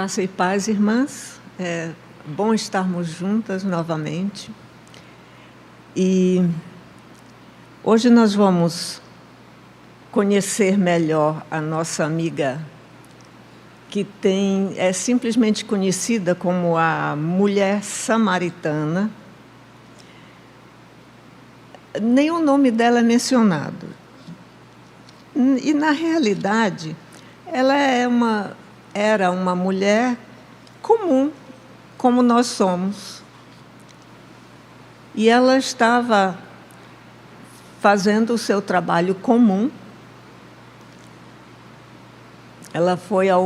Graça e paz, irmãs. É bom estarmos juntas novamente. E hoje nós vamos conhecer melhor a nossa amiga, que é simplesmente conhecida como a mulher samaritana. Nem o nome dela é mencionado. E, na realidade, ela era uma mulher comum, como nós somos. E ela estava fazendo o seu trabalho comum. Ela foi a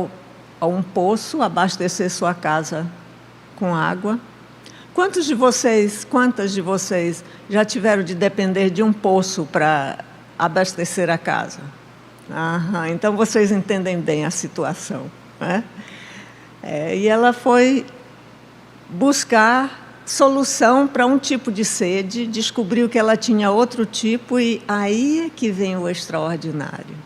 um poço abastecer sua casa com água. Quantas de vocês já tiveram de depender de um poço para abastecer a casa? Então vocês entendem bem a situação, né? E ela foi buscar solução para um tipo de sede, descobriu que ela tinha outro tipo, e aí é que vem o extraordinário.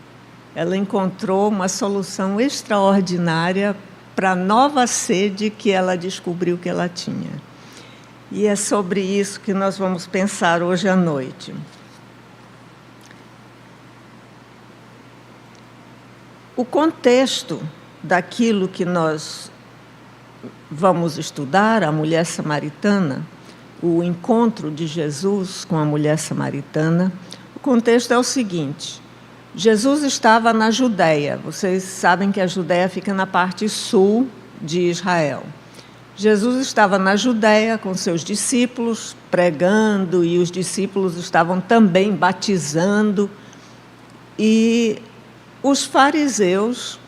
Ela encontrou uma solução extraordinária para a nova sede que ela descobriu que ela tinha. E é sobre isso que nós vamos pensar hoje à noite. O contexto daquilo que nós vamos estudar, a mulher samaritana, o encontro de Jesus com a mulher samaritana, o contexto é o seguinte: Jesus estava na Judéia. Vocês sabem que a Judéia fica na parte sul de Israel. Jesus estava na Judéia com seus discípulos, pregando, e os discípulos estavam também batizando. E os fariseus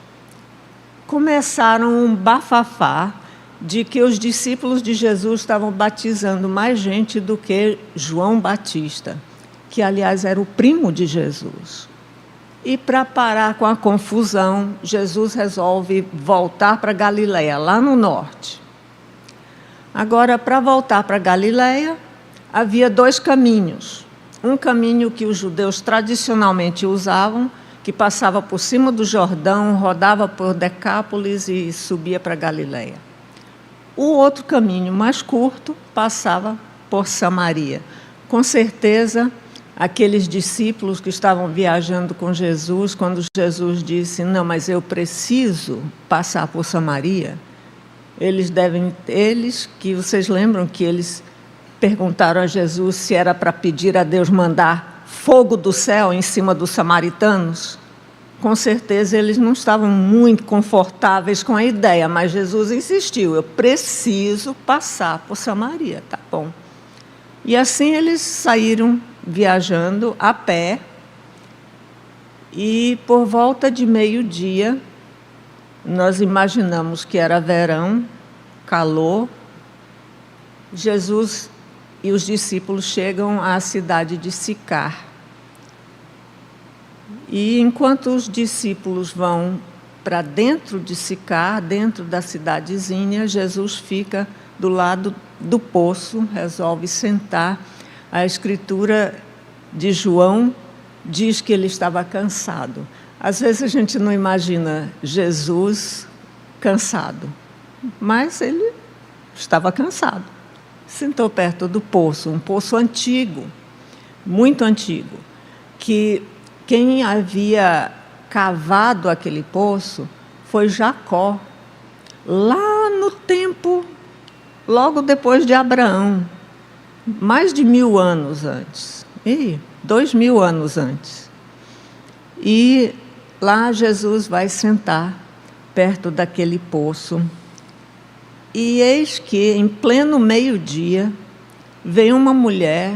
começaram um bafafá de que os discípulos de Jesus estavam batizando mais gente do que João Batista, que, aliás, era o primo de Jesus. E, para parar com a confusão, Jesus resolve voltar para Galiléia, lá no norte. Agora, para voltar para Galiléia, havia dois caminhos. Um caminho que os judeus tradicionalmente usavam, que passava por cima do Jordão, rodava por Decápolis e subia para Galiléia. O outro caminho, mais curto, passava por Samaria. Com certeza, aqueles discípulos que estavam viajando com Jesus, quando Jesus disse: "Não, mas eu preciso passar por Samaria", que vocês lembram que eles perguntaram a Jesus se era para pedir a Deus mandar fogo do céu em cima dos samaritanos? Com certeza eles não estavam muito confortáveis com a ideia, mas Jesus insistiu: "Eu preciso passar por Samaria", tá bom. E assim eles saíram viajando a pé, e por volta de meio-dia, nós imaginamos que era verão, calor, Jesus e os discípulos chegam à cidade de Sicar. E enquanto os discípulos vão para dentro de Sicar, dentro da cidadezinha, Jesus fica do lado do poço, resolve sentar. A escritura de João diz que ele estava cansado. Às vezes a gente não imagina Jesus cansado, mas ele estava cansado. Sentou perto do poço, um poço antigo, muito antigo, que quem havia cavado aquele poço foi Jacó, lá no tempo, logo depois de Abraão, mais de 1000 anos antes, 2000 anos antes. E lá Jesus vai sentar perto daquele poço. E eis que, em pleno meio-dia, vem uma mulher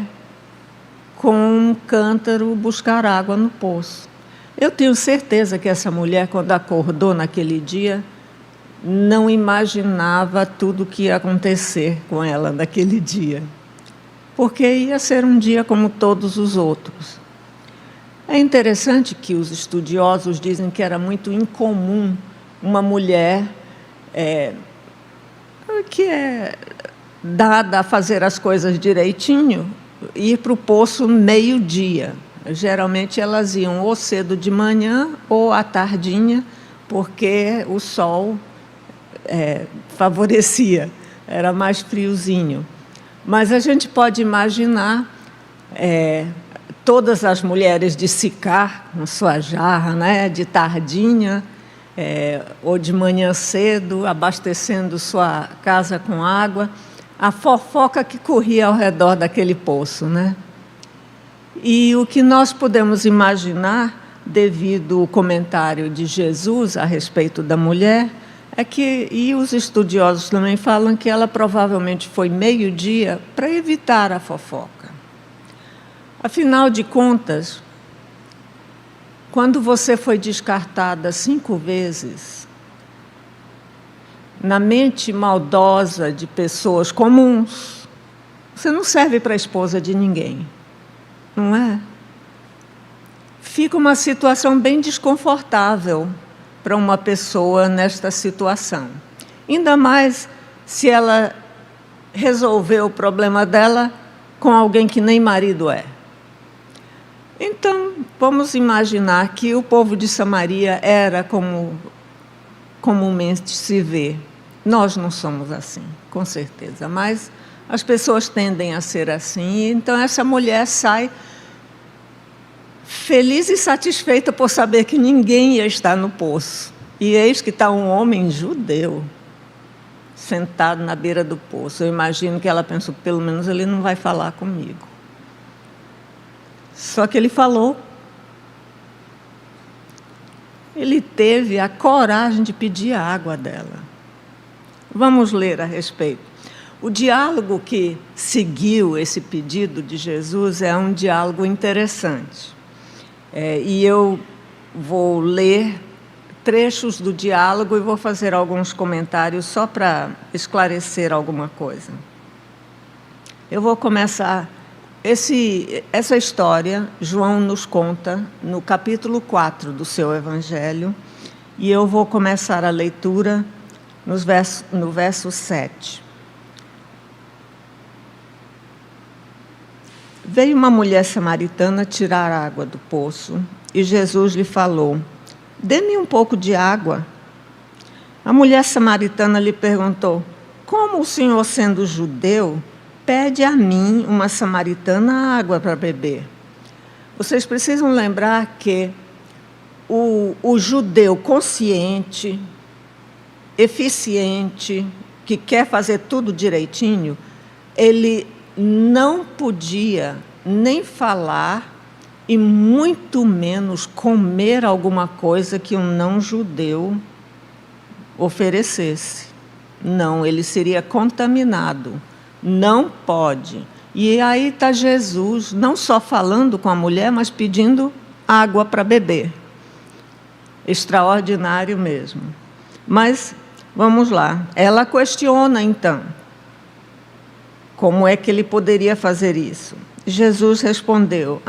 com um cântaro buscar água no poço. Eu tenho certeza que essa mulher, quando acordou naquele dia, não imaginava tudo o que ia acontecer com ela naquele dia, porque ia ser um dia como todos os outros. É interessante que os estudiosos dizem que era muito incomum uma mulher que é dada a fazer as coisas direitinho, ir para o poço meio-dia. Geralmente elas iam ou cedo de manhã ou à tardinha, porque o sol favorecia, era mais friozinho. Mas a gente pode imaginar todas as mulheres de Sicar, com sua jarra, né, de tardinha, ou de manhã cedo, abastecendo sua casa com água, a fofoca que corria ao redor daquele poço, né? E o que nós podemos imaginar, devido ao comentário de Jesus a respeito da mulher, e os estudiosos também falam que ela provavelmente foi meio-dia para evitar a fofoca. Afinal de contas, quando você foi descartada 5 vezes, na mente maldosa de pessoas comuns, você não serve para a esposa de ninguém, não é? Fica uma situação bem desconfortável para uma pessoa nesta situação. Ainda mais se ela resolveu o problema dela com alguém que nem marido é. Então, vamos imaginar que o povo de Samaria era como comumente se vê. Nós não somos assim, com certeza, mas as pessoas tendem a ser assim. Então, essa mulher sai feliz e satisfeita por saber que ninguém ia estar no poço. E eis que está um homem judeu sentado na beira do poço. Eu imagino que ela pensou, pelo menos ele não vai falar comigo. Só que ele falou. Ele teve a coragem de pedir a água dela. Vamos ler a respeito. O diálogo que seguiu esse pedido de Jesus é um diálogo interessante. E eu vou ler trechos do diálogo e vou fazer alguns comentários só para esclarecer alguma coisa. Eu vou começar. Essa história, João nos conta no capítulo 4 do seu Evangelho, e eu vou começar a leitura no verso 7. Veio uma mulher samaritana tirar água do poço, e Jesus lhe falou: dê-me um pouco de água. A mulher samaritana lhe perguntou: como o senhor, sendo judeu, pede a mim, uma samaritana, água para beber? Vocês precisam lembrar que o judeu consciente, eficiente, que quer fazer tudo direitinho, ele não podia nem falar e muito menos comer alguma coisa que um não-judeu oferecesse. Não, ele seria contaminado. Não pode. E aí está Jesus, não só falando com a mulher, mas pedindo água para beber. Extraordinário mesmo. Mas, vamos lá. Ela questiona, então, como é que ele poderia fazer isso? Jesus respondeu: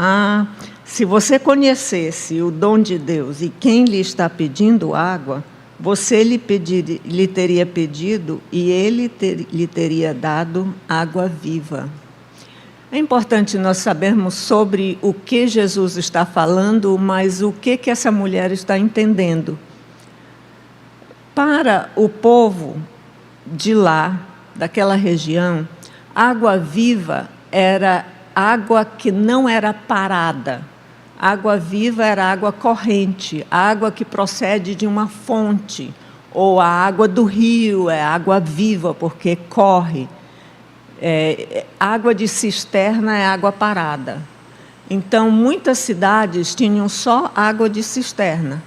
se você conhecesse o dom de Deus e quem lhe está pedindo água, você lhe teria pedido e ele lhe teria dado água viva. É importante nós sabermos sobre o que Jesus está falando, mas o que essa mulher está entendendo. Para o povo de lá, daquela região, água viva era água que não era parada. Água viva era água corrente, água que procede de uma fonte, ou a água do rio é água viva, porque corre. Água de cisterna é água parada. Então, muitas cidades tinham só água de cisterna.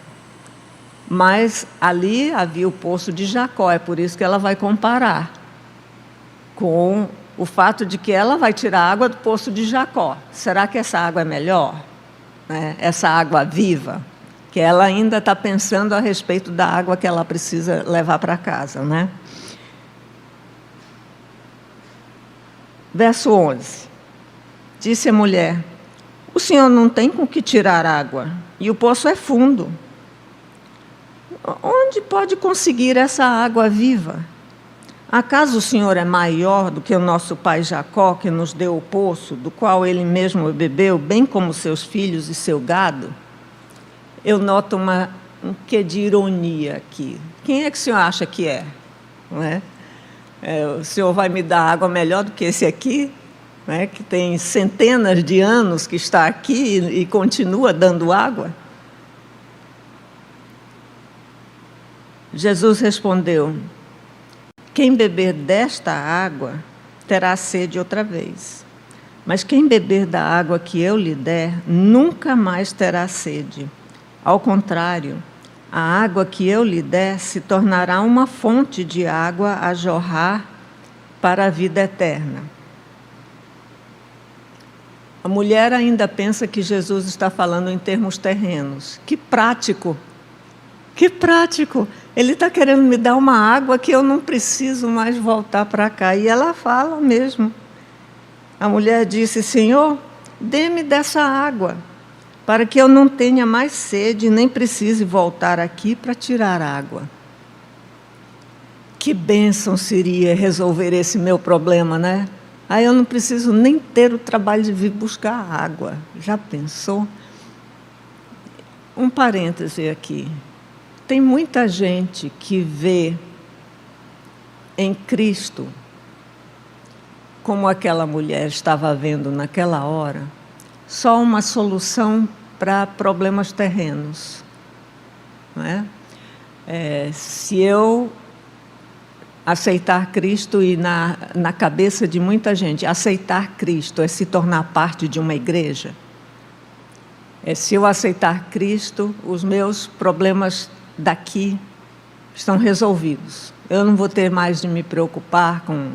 Mas ali havia o poço de Jacó, é por isso que ela vai comparar com o fato de que ela vai tirar a água do poço de Jacó. Será que essa água é melhor? Essa água viva, que ela ainda está pensando a respeito da água que ela precisa levar para casa, né? Verso 11. Disse a mulher: o senhor não tem com que tirar água, e o poço é fundo. Onde pode conseguir essa água viva? Acaso o senhor é maior do que o nosso pai Jacó, que nos deu o poço, do qual ele mesmo bebeu, bem como seus filhos e seu gado? Eu noto um quê de ironia aqui. Quem é que o senhor acha que é? não é? O senhor vai me dar água melhor do que esse aqui, né, que tem centenas de anos que está aqui e continua dando água? Jesus respondeu: quem beber desta água terá sede outra vez, mas quem beber da água que eu lhe der nunca mais terá sede. Ao contrário, a água que eu lhe der se tornará uma fonte de água a jorrar para a vida eterna. A mulher ainda pensa que Jesus está falando em termos terrenos. Que prático! Que prático! Ele está querendo me dar uma água que eu não preciso mais voltar para cá. E ela fala mesmo. A mulher disse: Senhor, dê-me dessa água, para que eu não tenha mais sede, nem precise voltar aqui para tirar água. Que bênção seria resolver esse meu problema, né? Aí eu não preciso nem ter o trabalho de vir buscar água. Já pensou? Um parêntese aqui. Tem muita gente que vê em Cristo, como aquela mulher estava vendo naquela hora, só uma solução para problemas terrenos. Não é? Se eu aceitar Cristo, e na cabeça de muita gente, aceitar Cristo é se tornar parte de uma igreja. Se eu aceitar Cristo, os meus problemas daqui estão resolvidos. Eu não vou ter mais de me preocupar com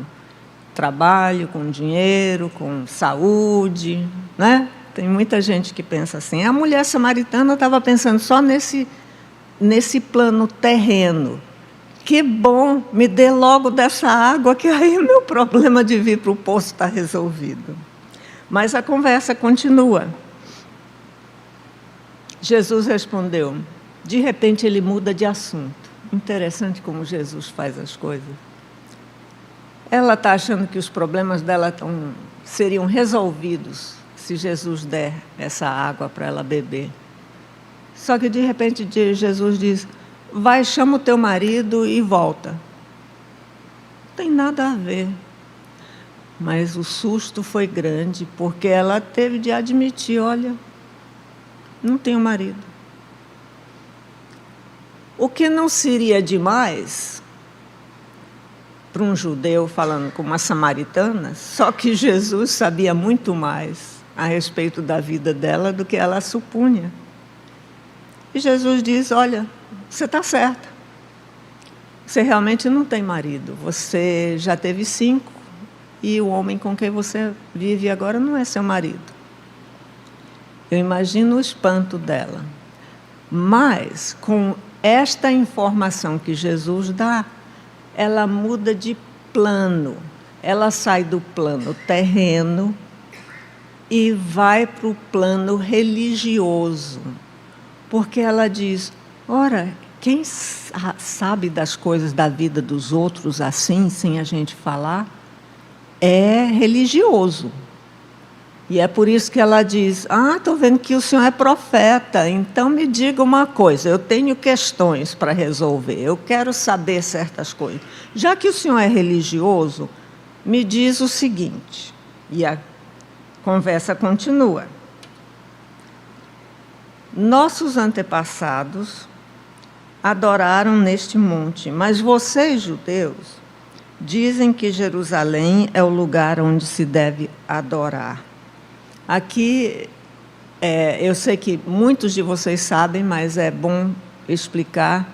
trabalho, com dinheiro, com saúde, né? Tem muita gente que pensa assim. A mulher samaritana estava pensando só nesse plano terreno. Que bom, me dê logo dessa água, que aí o meu problema de vir para o poço está resolvido. Mas a conversa continua. Jesus respondeu. De repente ele muda de assunto. Interessante como Jesus faz as coisas. Ela está achando que os problemas dela seriam resolvidos se Jesus der essa água para ela beber. Só que de repente Jesus diz: vai, chama o teu marido e volta. Não tem nada a ver. Mas o susto foi grande, porque ela teve de admitir: olha, não tenho marido. O que não seria demais para um judeu falando com uma samaritana, só que Jesus sabia muito mais a respeito da vida dela do que ela supunha. E Jesus diz: olha, você está certa. Você realmente não tem marido. Você já teve 5 e o homem com quem você vive agora não é seu marido. Eu imagino o espanto dela. Mas, com esta informação que Jesus dá, ela muda de plano. Ela sai do plano terreno e vai para o plano religioso. Porque ela diz: ora, quem sabe das coisas da vida dos outros assim, sem a gente falar, é religioso. E é por isso que ela diz: estou vendo que o senhor é profeta, então me diga uma coisa, eu tenho questões para resolver, eu quero saber certas coisas. Já que o senhor é religioso, me diz o seguinte, e a conversa continua. Nossos antepassados adoraram neste monte, mas vocês, judeus, dizem que Jerusalém é o lugar onde se deve adorar. Aqui, eu sei que muitos de vocês sabem, mas é bom explicar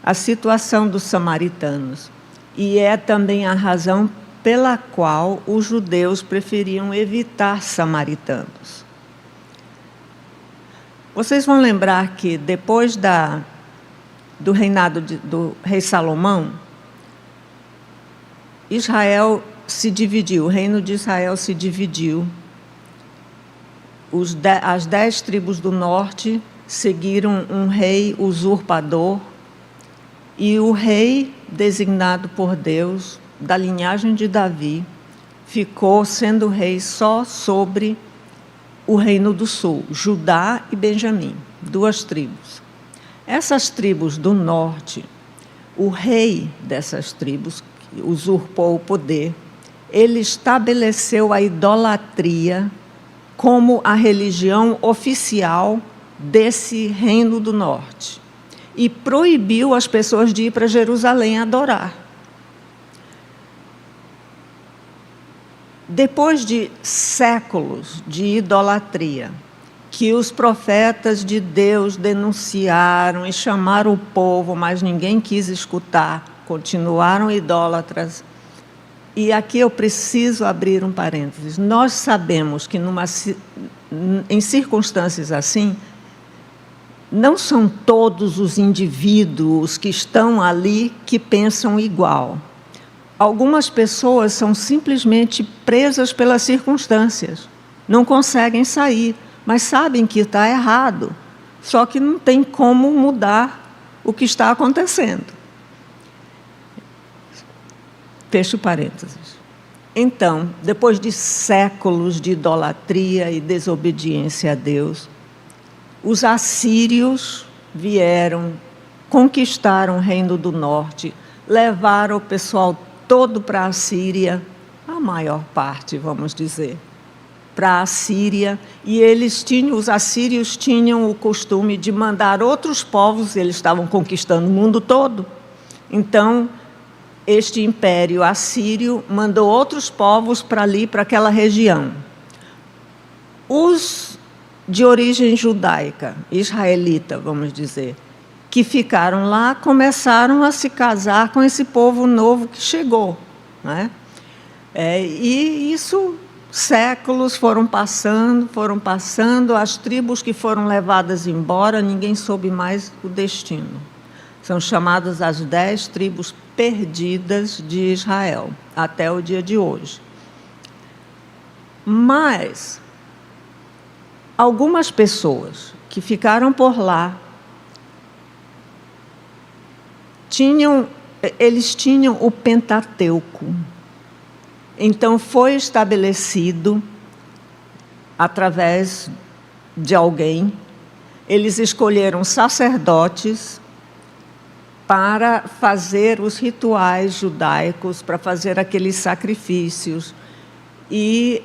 a situação dos samaritanos. E é também a razão pela qual os judeus preferiam evitar samaritanos. Vocês vão lembrar que depois do reinado do rei Salomão, Israel se dividiu, o reino de Israel se dividiu. As 10 tribos do norte seguiram um rei usurpador, e o rei designado por Deus, da linhagem de Davi, ficou sendo rei só sobre o reino do sul, Judá e Benjamim, 2 tribos. Essas tribos do norte o rei dessas tribos, que usurpou o poder, ele estabeleceu a idolatria como a religião oficial desse reino do norte e proibiu as pessoas de ir para Jerusalém adorar. Depois de séculos de idolatria, que os profetas de Deus denunciaram e chamaram o povo, mas ninguém quis escutar, continuaram idólatras. E aqui eu preciso abrir um parênteses. Nós sabemos que em circunstâncias assim, não são todos os indivíduos que estão ali que pensam igual. Algumas pessoas são simplesmente presas pelas circunstâncias, não conseguem sair, mas sabem que está errado, só que não tem como mudar o que está acontecendo. Fecho parênteses. Então, depois de séculos de idolatria e desobediência a Deus, os assírios vieram, conquistaram o Reino do Norte, levaram o pessoal todo para a Síria, a maior parte, vamos dizer, para a Síria, e os assírios tinham o costume de mandar outros povos, eles estavam conquistando o mundo todo. Então, este império assírio mandou outros povos para ali, para aquela região. Os de origem judaica, israelita, vamos dizer, que ficaram lá, começaram a se casar com esse povo novo que chegou, né? E isso, séculos foram passando, as tribos que foram levadas embora, ninguém soube mais o destino. São chamadas as 10 tribos perdidas de Israel, até o dia de hoje. Mas algumas pessoas que ficaram por lá, eles tinham o Pentateuco. Então, foi estabelecido, através de alguém, eles escolheram sacerdotes para fazer os rituais judaicos, para fazer aqueles sacrifícios. E,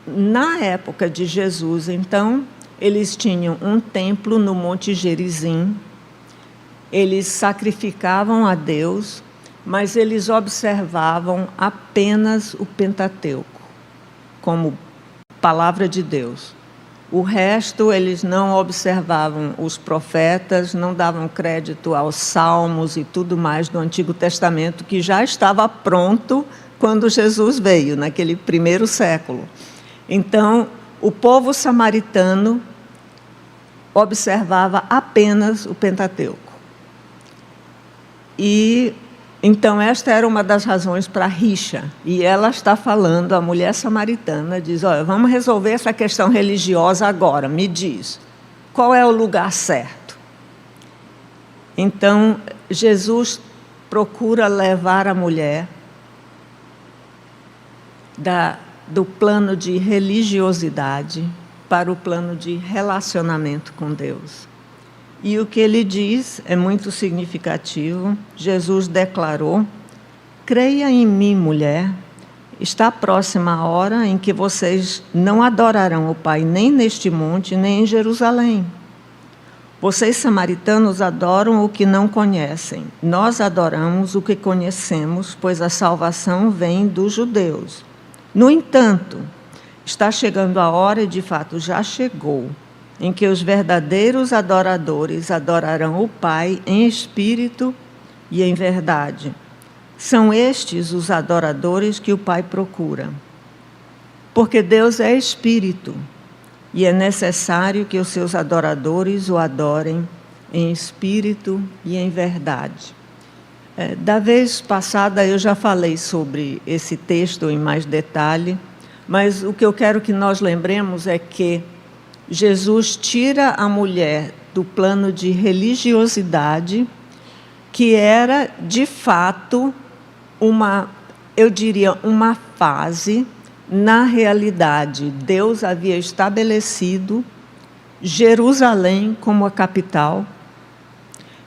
na época de Jesus, então, eles tinham um templo no Monte Gerizim, eles sacrificavam a Deus, mas eles observavam apenas o Pentateuco, como palavra de Deus. O resto, eles não observavam os profetas, não davam crédito aos salmos e tudo mais do Antigo Testamento, que já estava pronto quando Jesus veio, naquele primeiro século. Então, o povo samaritano observava apenas o Pentateuco. E então esta era uma das razões para a rixa. E ela está falando, a mulher samaritana diz: olha, vamos resolver essa questão religiosa agora, me diz, qual é o lugar certo? Então, Jesus procura levar a mulher do plano de religiosidade para o plano de relacionamento com Deus. E o que ele diz é muito significativo. Jesus declarou: creia em mim, mulher, está próxima a hora em que vocês não adorarão o Pai nem neste monte, nem em Jerusalém. Vocês, samaritanos, adoram o que não conhecem. Nós adoramos o que conhecemos, pois a salvação vem dos judeus. No entanto, está chegando a hora, e de fato já chegou, em que os verdadeiros adoradores adorarão o Pai em espírito e em verdade. São estes os adoradores que o Pai procura. Porque Deus é espírito, e é necessário que os seus adoradores o adorem em espírito e em verdade. Da vez passada eu já falei sobre esse texto em mais detalhe, mas o que eu quero que nós lembremos é que Jesus tira a mulher do plano de religiosidade, que era, de fato, uma fase. Na realidade, Deus havia estabelecido Jerusalém como a capital,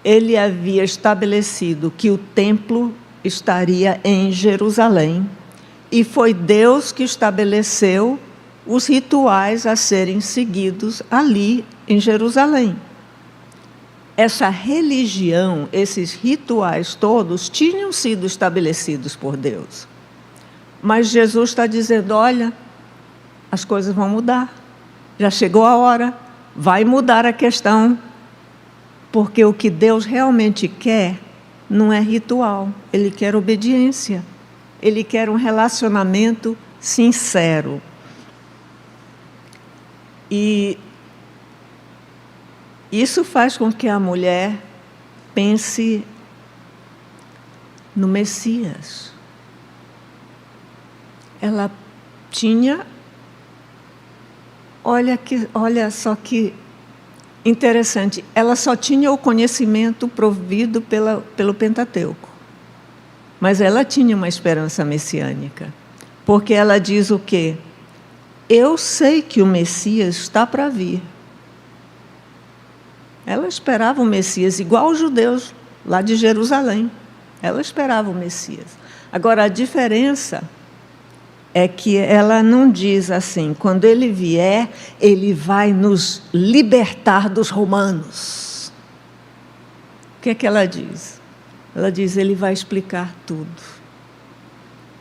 ele havia estabelecido que o templo estaria em Jerusalém, e foi Deus que estabeleceu os rituais a serem seguidos ali em Jerusalém. Essa religião, esses rituais todos, tinham sido estabelecidos por Deus. Mas Jesus está dizendo, olha, as coisas vão mudar. Já chegou a hora, vai mudar a questão, porque o que Deus realmente quer não é ritual, Ele quer obediência, Ele quer um relacionamento sincero. E isso faz com que a mulher pense no Messias. Ela tinha, olha só que interessante, ela só tinha o conhecimento provido pelo Pentateuco. Mas ela tinha uma esperança messiânica, porque ela diz o quê? Eu sei que o Messias está para vir. Ela esperava o Messias, igual os judeus lá de Jerusalém. Ela esperava o Messias. Agora, a diferença é que ela não diz assim, quando ele vier, ele vai nos libertar dos romanos. O que é que ela diz? Ela diz, ele vai explicar tudo.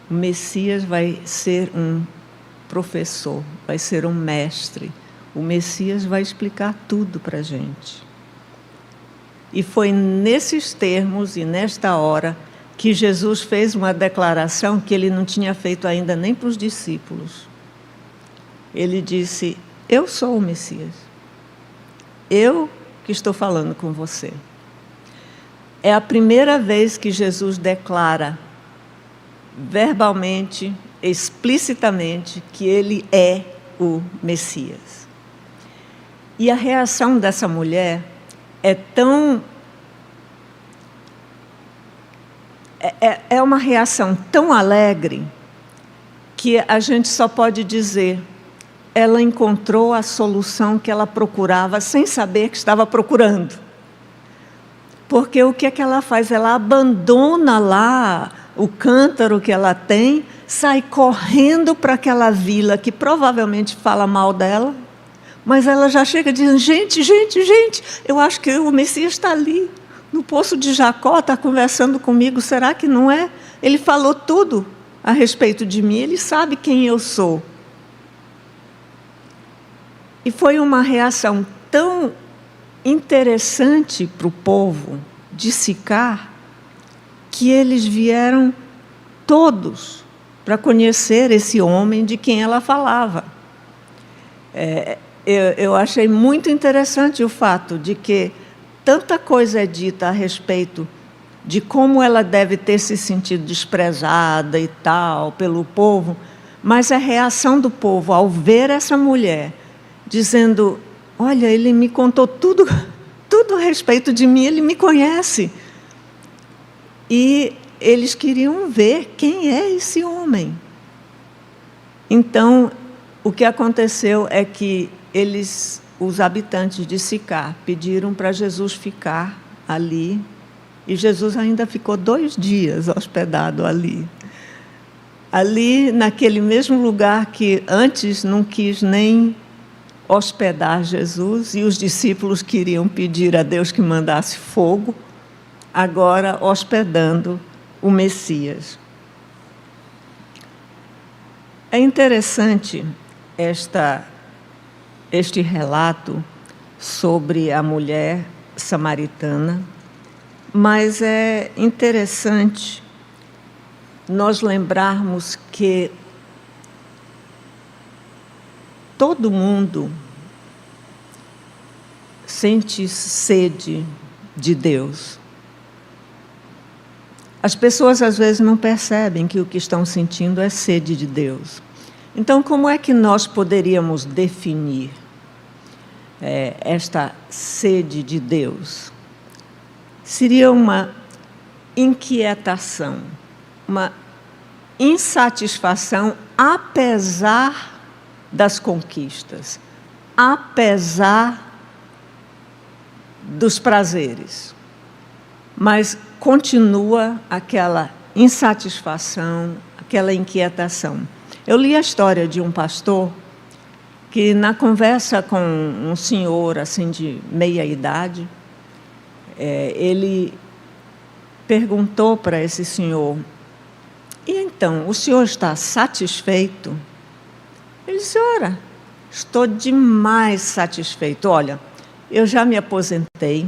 O Messias vai ser um professor, vai ser um mestre. O Messias vai explicar tudo para a gente. E foi nesses termos e nesta hora que Jesus fez uma declaração que ele não tinha feito ainda nem para os discípulos. Ele disse, eu sou o Messias. Eu que estou falando com você. É a primeira vez que Jesus declara verbalmente, explicitamente, que ele é o Messias. E a reação dessa mulher é uma reação tão alegre que a gente só pode dizer, ela encontrou a solução que ela procurava sem saber que estava procurando. Porque o que é que ela faz? Ela abandona lá o cântaro que ela tem, sai correndo para aquela vila que provavelmente fala mal dela, mas ela já chega dizendo, gente, eu acho que o Messias está ali, no poço de Jacó, está conversando comigo, será que não é? Ele falou tudo a respeito de mim, ele sabe quem eu sou. E foi uma reação tão interessante para o povo de Sicar, que eles vieram todos para conhecer esse homem de quem ela falava. Eu achei muito interessante o fato de que tanta coisa é dita a respeito de como ela deve ter se sentido desprezada e tal pelo povo, mas a reação do povo ao ver essa mulher dizendo, olha, ele me contou tudo a respeito de mim, ele me conhece. E eles queriam ver quem é esse homem. Então, o que aconteceu é que os habitantes de Sicar, pediram para Jesus ficar ali, e Jesus ainda ficou 2 dias hospedado ali. Ali, naquele mesmo lugar que antes não quis nem hospedar Jesus, e os discípulos queriam pedir a Deus que mandasse fogo, agora hospedando o Messias. É interessante este relato sobre a mulher samaritana, mas é interessante nós lembrarmos que todo mundo sente sede de Deus. As pessoas às vezes não percebem que o que estão sentindo é sede de Deus. Então, como é que nós poderíamos definir esta sede de Deus? Seria uma inquietação, uma insatisfação, apesar das conquistas, apesar dos prazeres. mas continua aquela insatisfação, aquela inquietação. Eu li a história de um pastor que, na conversa com um senhor assim de meia idade, ele perguntou para esse senhor: e então, o senhor está satisfeito? Ele disse: ora, estou demais satisfeito. Olha, eu já me aposentei,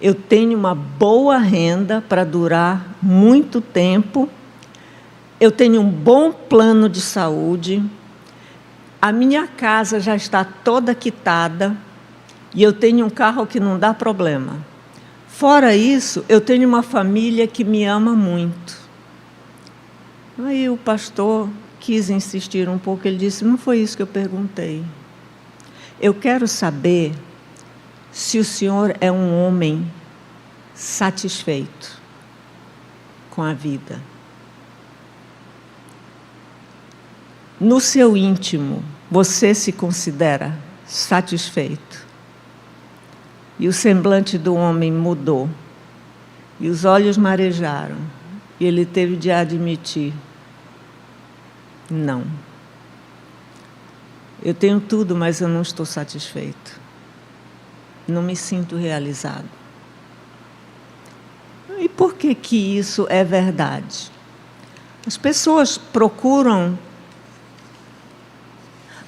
eu tenho uma boa renda para durar muito tempo, eu tenho um bom plano de saúde, a minha casa já está toda quitada e eu tenho um carro que não dá problema. Fora isso, eu tenho uma família que me ama muito. Aí o pastor quis insistir um pouco, ele disse: não foi isso que eu perguntei. Eu quero saber se o senhor é um homem satisfeito com a vida. No seu íntimo, você se considera satisfeito? E o semblante do homem mudou, e os olhos marejaram, e ele teve de admitir: não. Eu tenho tudo, mas eu não estou satisfeito. Não me sinto realizado. E por que que isso é verdade? As pessoas procuram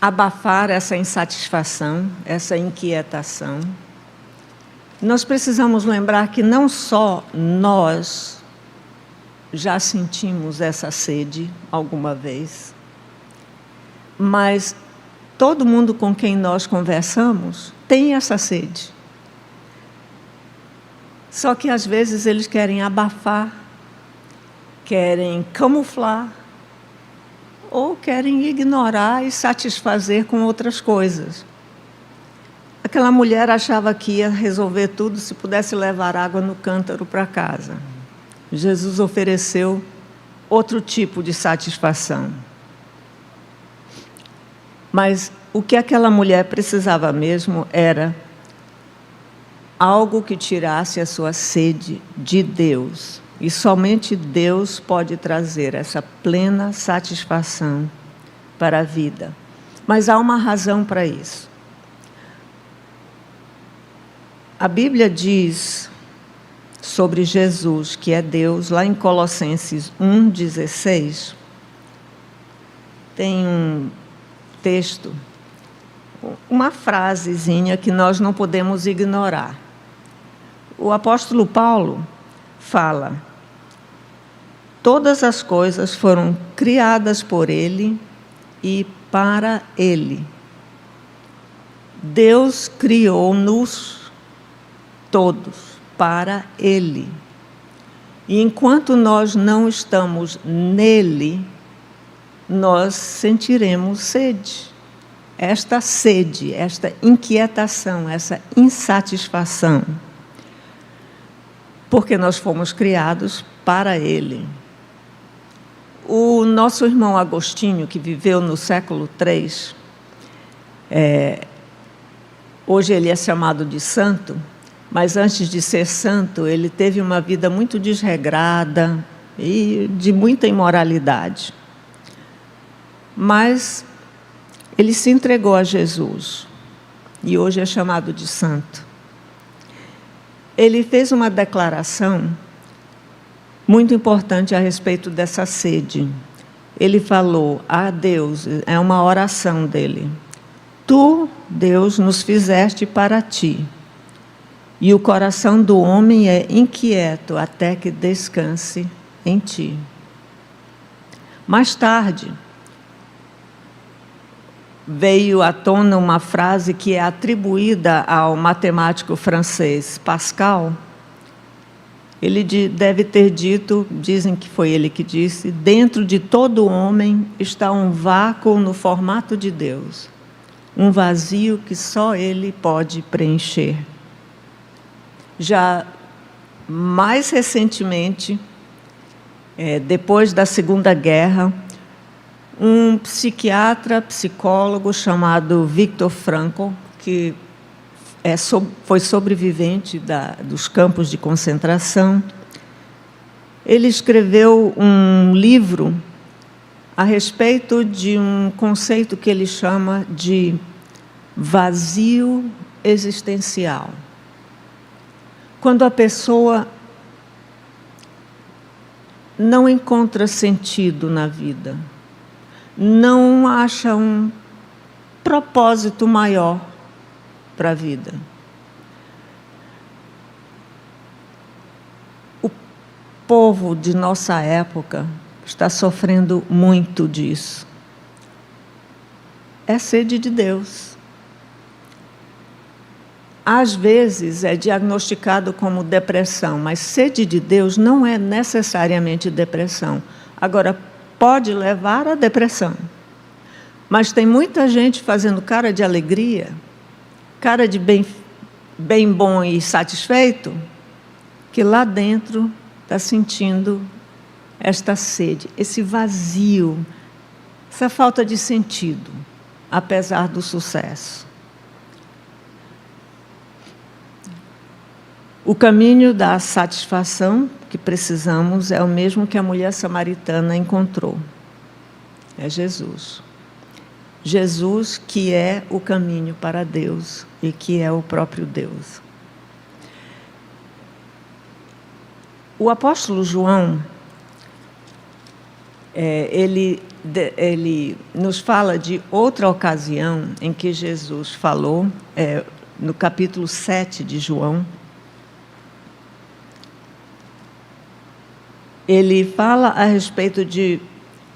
abafar essa insatisfação, essa inquietação. Nós precisamos lembrar que não só nós já sentimos essa sede alguma vez, mas todo mundo com quem nós conversamos tem essa sede. Só que às vezes eles querem abafar, querem camuflar, ou querem ignorar e satisfazer com outras coisas. Aquela mulher achava que ia resolver tudo se pudesse levar água no cântaro para casa. Jesus ofereceu outro tipo de satisfação. Mas o que aquela mulher precisava mesmo era algo que tirasse a sua sede de Deus. E somente Deus pode trazer essa plena satisfação para a vida. Mas há uma razão para isso. A Bíblia diz sobre Jesus, que é Deus, lá em Colossenses 1,16, tem um texto, uma frasezinha que nós não podemos ignorar. O apóstolo Paulo fala: todas as coisas foram criadas por Ele e para Ele. Deus criou-nos todos para Ele. E enquanto nós não estamos nele, nós sentiremos sede. Esta sede, esta inquietação, essa insatisfação. Porque nós fomos criados para Ele. O nosso irmão Agostinho, que viveu no século III, hoje ele é chamado de santo, mas antes de ser santo, ele teve uma vida muito desregrada e de muita imoralidade. Mas ele se entregou a Jesus e hoje é chamado de santo. Ele fez uma declaração muito importante a respeito dessa sede. Ele falou a Deus, é uma oração dele: Tu, Deus, nos fizeste para ti, e o coração do homem é inquieto até que descanse em ti. Mais tarde, veio à tona uma frase que é atribuída ao matemático francês Pascal. Ele deve ter dito, dizem que foi ele que disse: dentro de todo homem está um vácuo no formato de Deus, um vazio que só Ele pode preencher. Já mais recentemente, depois da Segunda Guerra, um psiquiatra, psicólogo chamado Viktor Frankl, que foi sobrevivente dos campos de concentração, Ele escreveu um livro a respeito de um conceito que ele chama de vazio existencial. Quando a pessoa não encontra sentido na vida, não acha um propósito maior para a vida. O povo de nossa época está sofrendo muito disso. É sede de Deus. Às vezes é diagnosticado como depressão, mas sede de Deus não é necessariamente depressão. Agora, pode levar à depressão. Mas tem muita gente fazendo cara de alegria, cara de bem bom e satisfeito, que lá dentro está sentindo esta sede, esse vazio, essa falta de sentido, apesar do sucesso. O caminho da satisfação que precisamos é o mesmo que a mulher samaritana encontrou. É Jesus. Jesus, que é o caminho para Deus e que é o próprio Deus. O apóstolo João, ele nos fala de outra ocasião em que Jesus falou, no capítulo 7 de João. Ele fala a respeito de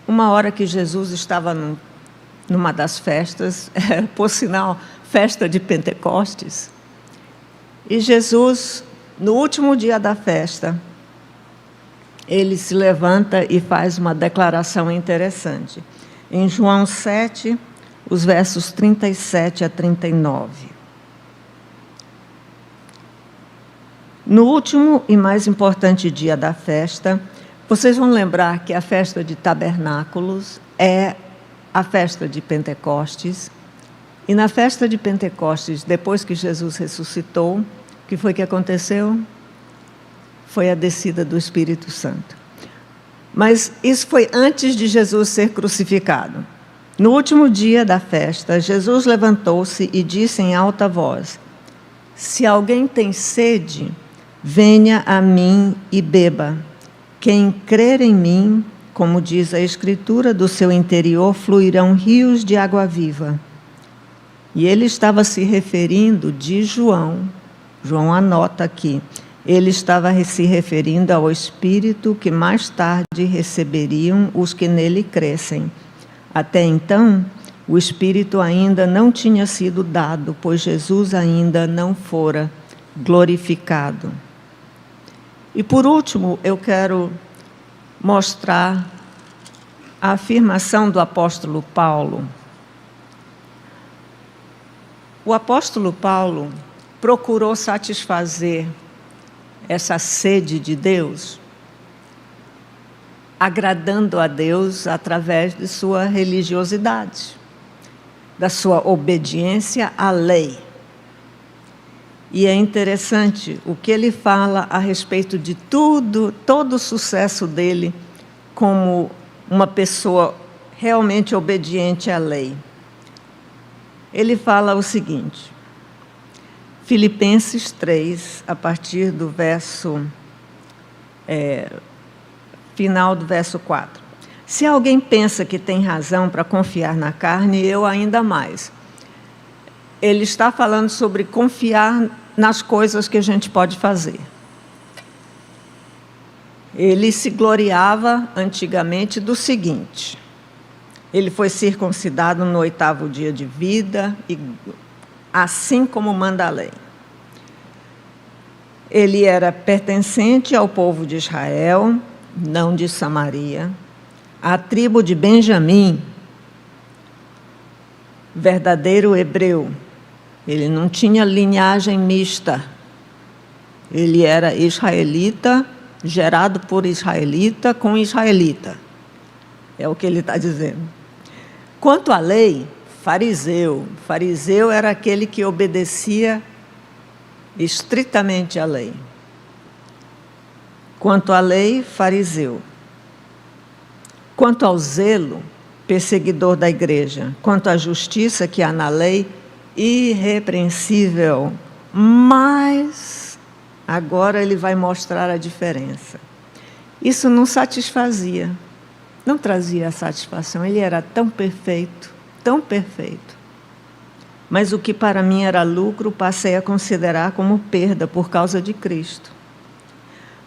uma hora que Jesus estava numa das festas, por sinal, festa de Pentecostes. E Jesus, no último dia da festa, ele se levanta e faz uma declaração interessante. Em João 7, os versos 37 a 39. No último e mais importante dia da festa, vocês vão lembrar que a festa de Tabernáculos é a festa de Pentecostes. E na festa de Pentecostes, depois que Jesus ressuscitou, o que foi que aconteceu? Foi a descida do Espírito Santo. Mas isso foi antes de Jesus ser crucificado. No último dia da festa, Jesus levantou-se e disse em alta voz: se alguém tem sede, venha a mim e beba. Quem crer em mim, como diz a Escritura, do seu interior fluirão rios de água viva. E ele estava se referindo de João. João anota aqui. Ele estava se referindo ao Espírito que mais tarde receberiam os que nele crescem. Até então, o Espírito ainda não tinha sido dado, pois Jesus ainda não fora glorificado. E por último, eu quero mostrar a afirmação do apóstolo Paulo. O apóstolo Paulo procurou satisfazer essa sede de Deus, agradando a Deus através de sua religiosidade, da sua obediência à lei. E é interessante o que ele fala a respeito de todo o sucesso dele como uma pessoa realmente obediente à lei. Ele fala o seguinte, Filipenses 3, a partir do verso, final do verso 4. Se alguém pensa que tem razão para confiar na carne, eu ainda mais. Ele está falando sobre confiar nas coisas que a gente pode fazer. Ele se gloriava antigamente do seguinte: ele foi circuncidado no 8º dia de vida, e assim como manda a lei. Ele era pertencente ao povo de Israel, não de Samaria, à tribo de Benjamim, verdadeiro hebreu. Ele não tinha linhagem mista. Ele era israelita, gerado por israelita com israelita. É o que ele está dizendo. Quanto à lei, fariseu. Fariseu era aquele que obedecia estritamente à lei. Quanto à lei, fariseu. Quanto ao zelo, perseguidor da igreja. Quanto à justiça que há na lei, irrepreensível. Mas agora ele vai mostrar a diferença. Isso não satisfazia, não trazia a satisfação. Ele era tão perfeito, tão perfeito. Mas o que para mim era lucro, passei a considerar como perda por causa de Cristo.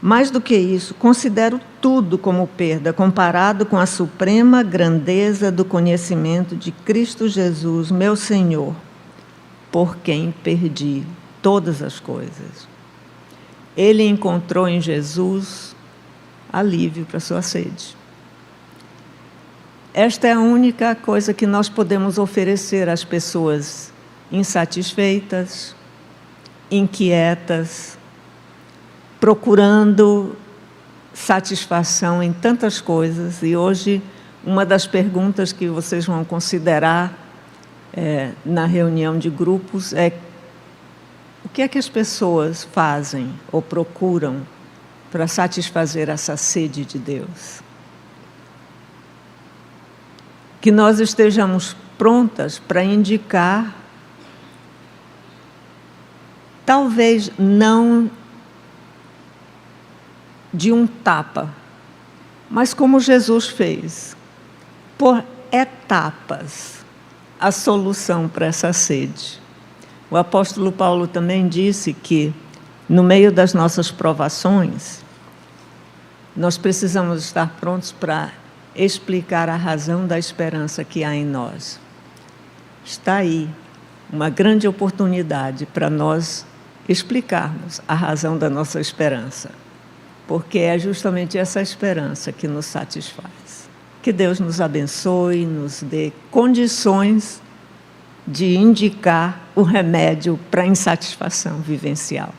Mais do que isso, considero tudo como perda, comparado com a suprema grandeza do conhecimento de Cristo Jesus, meu Senhor, por quem perdi todas as coisas. Ele encontrou em Jesus alívio para a sua sede. Esta é a única coisa que nós podemos oferecer às pessoas insatisfeitas, inquietas, procurando satisfação em tantas coisas. E hoje, uma das perguntas que vocês vão considerar na reunião de grupos é: o que é que as pessoas fazem ou procuram para satisfazer essa sede de Deus? Que nós estejamos prontas para indicar, talvez não de um tapa, mas como Jesus fez, por etapas, a solução para essa sede. O apóstolo Paulo também disse que, no meio das nossas provações, nós precisamos estar prontos para explicar a razão da esperança que há em nós. Está aí uma grande oportunidade para nós explicarmos a razão da nossa esperança, porque é justamente essa esperança que nos satisfaz. Que Deus nos abençoe, nos dê condições de indicar o remédio para a insatisfação vivencial.